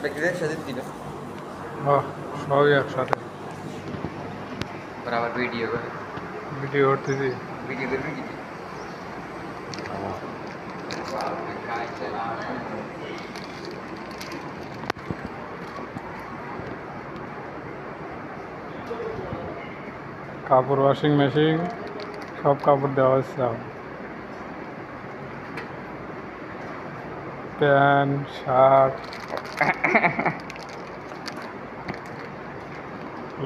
প্যাকেটে একসাথে দিবেন। বাহ, সবই একসাথে আবার ভিডিও করে ভিডিও করতেছি। ভিডিও করবেন কি? কাপড় ওয়াশিং মেশিন সব কাপড় দেওয়া হচ্ছে এখন। প্যান্ট শার্ট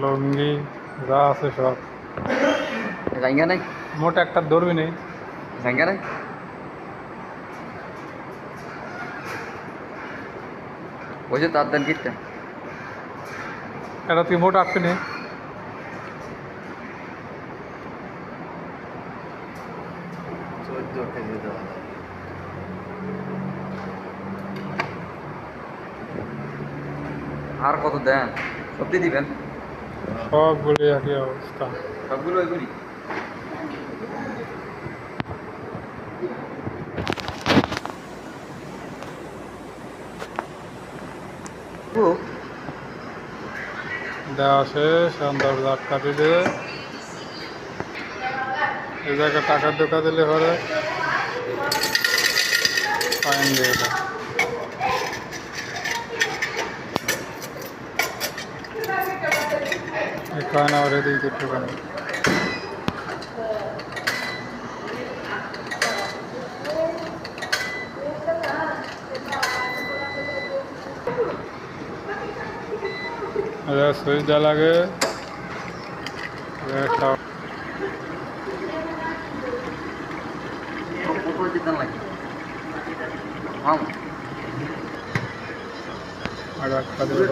লুঙ্গি যা আছে সব। জায়গা নাই, মোট একটা ধরবি নেই। জায়গা নাই। ওই যে তার দেন গিটটা এটা তুই মোট আসবি নেই। আর কত দেন? সবটি দিবেন? সবগুলি একই অবস্থা। সবগুলো ওইগুলি। দেওয়া শেষ, এখন দরজা আটকাতে দেবে। এই জায়গায় টাকার ঢোকা দিলে পরে ফাইন দিয়ে দেয়। এই কয়েন আবার এদিকে ঢোকানো। সুইচ দেওয়া লাগে। আর একটা দেবে।